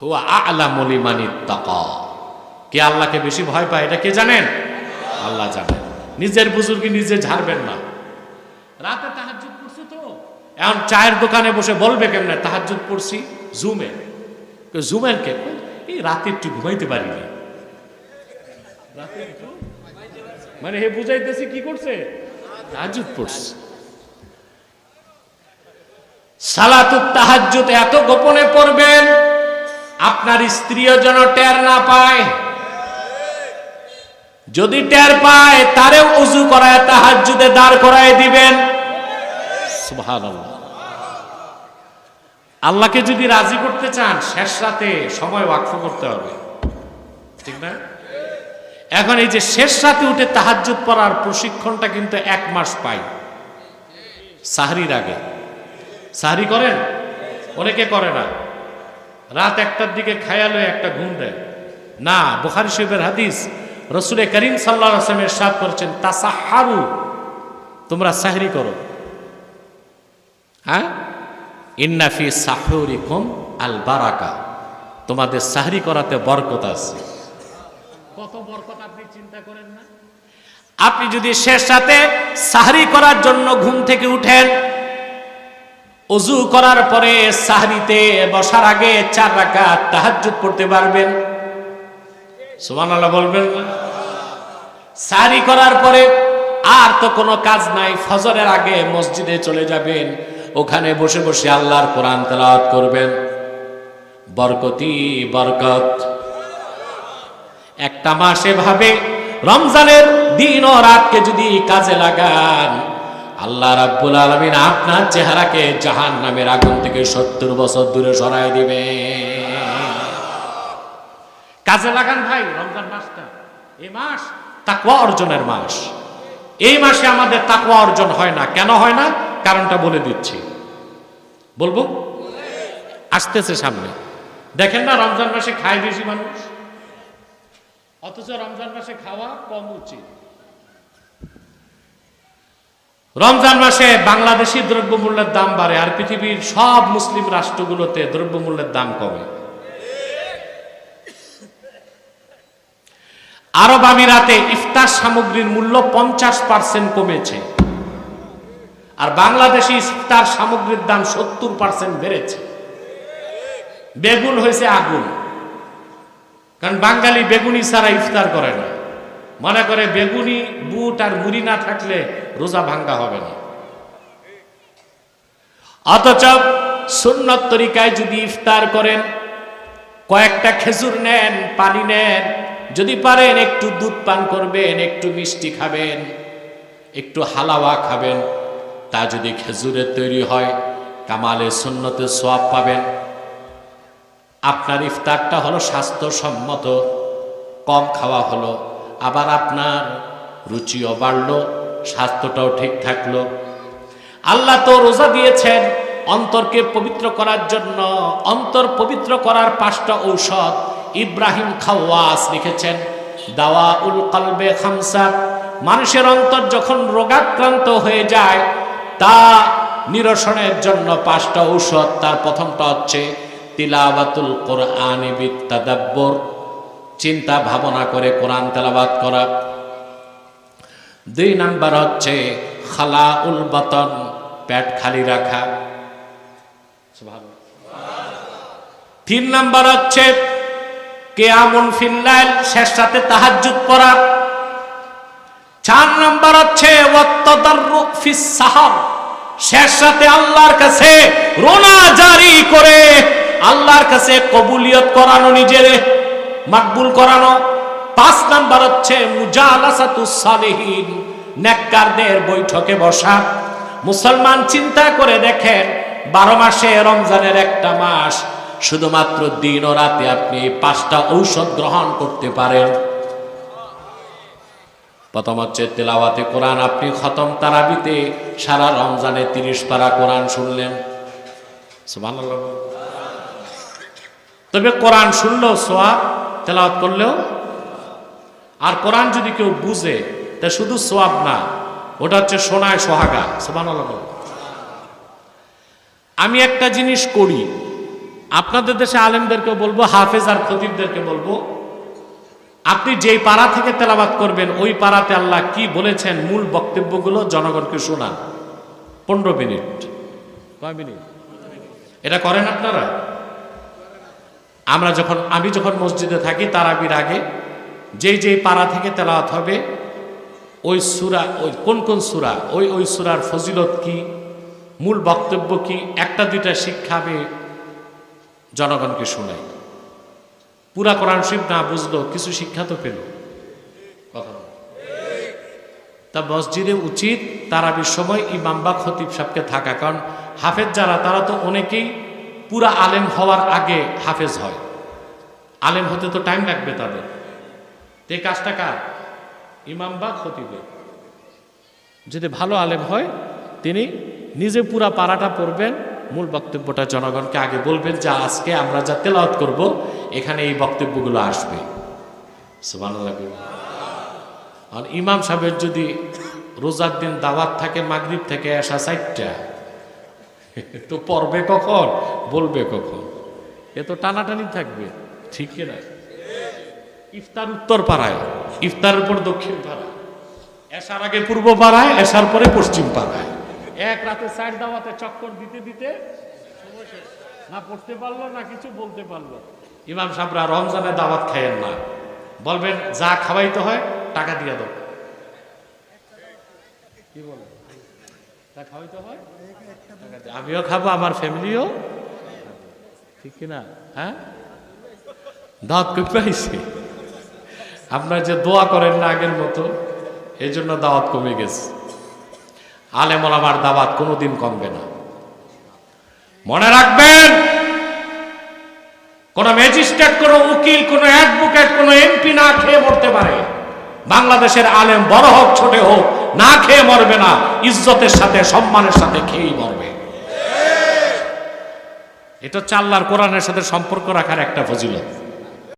হুয়া আ'লামু লিমানিত্তাকা। কে আল্লাহকে বেশি ভয় পায় এটা কে জানেন? আল্লাহ জানেন। নিজের বুজুর্গি নিজে ঝাড়বেন না। রাতে তাহাজ্জুদ পড়ছি তো, এখন চায়ের দোকানে বসে বলবে কেমনে তাহাজ্জুদ পড়ছি জুমে। জুমের কে? এই রাতে একটু ঘুমাইতে পারিনি। মানে হে বুঝাইতেছি কি করছে? তাহাজ্জুদ পড়ছে। সালাতুত তাহাজ্জুদ এত গোপনে পড়বেন আপনার স্ত্রীও যেন টের না পায়। যদি টের পায় তারেও ওযু করায় তাহাজ্জুদে দাঁড় করায় দিবেন। সুবহানাল্লাহ। আল্লাহকে যদি রাজি করতে চান শেষ রাতে সময় ওয়াকফ করতে হবে, ঠিক না? এখন এই যে শেষ রাতে উঠে তাহাজ্জুদ পড়ার প্রশিক্ষণটা কিন্তু 1 মাস পাই। সাহরির আগে সাহরি করেন, অনেকে করে না। রাত 1টার দিকে খায়ালে একটা ঘুম দেয় না। বুখারী শরীফের হাদিস, রাসূল করিম সাল্লাল্লাহু আলাইহি ওয়াসাল্লাম ইরশাদ করেছেন, তাসাহহারু, তোমরা সাহরি করো। হ্যাঁ, ইন্না ফি সাহুরিকুম আল বারাকা, তোমাদের সাহরি করাতে বরকত আছে। কত বরকত আপনি চিন্তা করেন না? আপনি যদি শেষ রাতে সাহরি করার জন্য ঘুম থেকে উঠেন, ওযু করার পরে সাহরিতে বসার আগে 4 রাকাত তাহাজ্জুদ পড়তে পারবেন। সুবহানাল্লাহ বলবেন না? সাহরি করার পরে আর তো কোনো কাজ নাই, ফজরের আগে মসজিদে চলে যাবেন, ওখানে বসে বসে আল্লাহর কোরআন তেলাওয়াত করবেন। বরকতি বরকত। একটা মাস এভাবে রমজানের দিন ও রাতকে যদি কাজে লাগান, আল্লাহ রাব্বুল আলামিন আপনার চেহারাকে জাহান্নামের আগুন থেকে 70 বছর দূরে সরায় দিবে। কাজে লাগান ভাই রমজান মাসটা। এই মাস তাকওয়া অর্জনের মাস। এই মাসে আমাদের তাকওয়া অর্জন হয় না। কেন হয় না? কারণটা বলে দিচ্ছি। বলবো? আসতেছে সামনে। দেখেন না রমজান মাসে খায় বেশি মানুষ, অথচ রমজান মাসে খাওয়া কম উচিত। রমজান মাসে বাংলাদেশি দ্রব্যমূল্যের দাম বাড়ে, আর পৃথিবীর সব মুসলিম রাষ্ট্রগুলোতে দ্রব্যমূল্যের দাম কমে। আরব আমিরাতে ইফতার সামগ্রীর মূল্য 50% কমেছে, আর বাংলাদেশি ইফতার সামগ্রীর দাম 70% বেড়েছে। বেগুন হয়েছে আগুন, কারণ বাঙালি বেগুনি ছাড়া ইফতার করে না। মনে করে বেগুনি বুট আর মুড়ি না থাকলে রোজা ভাঙ্গা হবে না। অথচ সুন্নত তরিকায় যদি ইফতার করেন, কয়েকটা খেজুর নেন, পানি নেন, যদি পারেন একটু দুধ পান করবেন, একটু মিষ্টি খাবেন, একটু হালাওয়া খাবেন। তা যদি খেজুরের তৈরি হয়, কামালে সুন্নতে সওয়াব পাবেন। আপনার ইফতারটা হলো স্বাস্থ্যসম্মত, কম খাওয়া হলো, আবার আপনার রুচিও বাড়লো, স্বাস্থ্যটাও ঠিক থাকলো। আল্লাহ তো রোজা দিয়েছেন অন্তরকে পবিত্র করার জন্য। অন্তর পবিত্র করার 5টা ঔষধ ইব্রাহিম খাওয়াস লিখেছেন, দাওয়াউল কলবে খামসা। মানুষের অন্তর যখন রোগাক্রান্ত হয়ে যায় তা নিরসনের জন্য 5টা ঔষধ। তার প্রথমটা হচ্ছে তিলাওয়াতুল কোরআনি বিত্তাদাব্বুর, চিন্তা ভাবনা করে কোরআন তেলাওয়াত করা। 2 নাম্বার হচ্ছে খালাউল বাতন, পেট খালি রাখা। 3 নাম্বার হচ্ছে কিয়ামুন ফিল লাইল, শেষ রাতে তাহাজ্জুদ পড়া। 4 নাম্বার হচ্ছে ওয়াত্তাদাররু ফিস সাহর, শেষ রাতে আল্লাহর কাছে রোনা জারি করে আল্লাহর কাছে কবুলিয়ত করানো, নিজের মাকবুল করানো। 5 নাম্বার হচ্ছে মুজালাসাতুস সালিহিন, নেককারদের বৈঠকে বসা। মুসলমান চিন্তা করে দেখেন, 12 মাসে রমজানের একটা মাস শুধুমাত্র দিন ও রাতে আপনি 5টা ঔষধ গ্রহণ করতে পারেন। প্রথম হচ্ছে তেলাওয়াতে কোরআন। আপনি খতম তারাবিতে সারা রমজানে 30 পারা কোরআন শুনলেন। সুবহানাল্লাহ। তবে কোরআন শুনলেও সওয়াব, তেলাওয়াত করলেও। আর কোরআন যদি কেউ বুঝে তা শুধু সওয়াব না, ওটা হচ্ছে সোনায় সোহাগা। সুবহানাল্লাহ। আমি একটা জিনিস করি, আপনাদের দেশে আলেমদেরকে বলবো, হাফেজ আর খতিবদেরকে বলবো, আপনি যেই পাড়া থেকে তেলাওয়াত করবেন ওই পাড়াতে আল্লাহ কি বলেছেন মূল বক্তব্যগুলো জনগণকে শোনান। 15 মিনিট, কয় মিনিট? এটা করেন আপনারা? আমি যখন মসজিদে থাকি তারাবির আগে যেই পাড়া থেকে তেলাওয়াত হবে ওই সূরা, ওই কোন সূরা, ওই সূরার ফজিলত কি, মূল বক্তব্য কি, একটা দুইটা শিক্ষা আমি জনগণকে শোনাই। পুরা কোরআন শরীফ না বুঝলো কিছু শিক্ষা তো পেল। কথা তা মসজিদে উচিত তারাবির সময় ইমাম বা খতিব সাহেবকে থাকা, কারণ হাফেজ যারা তারা তো অনেকেই পুরা আলেম হওয়ার আগে হাফেজ হয়, আলেম হতে তো টাইম লাগবে তাদের। এই কাজটা কার? ইমাম বা খতিবের। যদি ভালো আলেম হয় তিনি নিজে পুরা পাড়াটা পড়বেন, মূল বক্তব্যটা জনগণকে আগে বলবেন যে আজকে আমরা যা তেলাওয়াত করব এখানে এই বক্তব্যগুলো আসবে। সুবহানাল্লাহ। আর ইমাম সাহেবের যদি রোজার দিন দাওয়াত থাকে মাগরিব থেকে এশা 4টা, তো পড়বে কখন, বলবে কখন? এ তো টানাটানি থাকবে, ঠিক না? ইফতার উত্তর পাড়ায়, ইফতারের পর দক্ষিণ পাড়ায়, এশার আগে পূর্ব পাড়ায়, এশার পরে পশ্চিম পাড়ায়, এক রাতে 4 দাওয়াতে চক্কর দিতে দিতে না পড়তে পারলো না কিছু বলতে পারলো। ইমাম সাহেবরা রমজানে দাওয়াত খাইয়েন না, বলবেন যা খাওয়াইতে হয় টাকা দিয়ে দাও। কি বল, তা খাওয়াইতে হয়, আমিও খাবো আমার ফ্যামিলিও, ঠিক কিনা? হ্যাঁ, দাওয়াত কই পাইছি। আপনারা যে দোয়া করেন না আগের মতো, এই জন্য দাওয়াত কমে গেছে। আলেম ওলামার দাওয়াত কোনোদিন কমবে না। মনে রাখবেন, কোন ম্যাজিস্ট্রেট, কোন উকিল, কোন অ্যাডভোকেট, কোন এমপি না খেয়ে মরতে পারে। বাংলাদেশের আলেম বড় হোক ছোট হোক না খেয়ে মরবে না, ইজ্জতের সাথে সম্মানের সাথে খেয়েই মরবে। এটা হচ্ছে আল্লাহর কোরআনের সাথে সম্পর্ক রাখার একটা ফজিলত।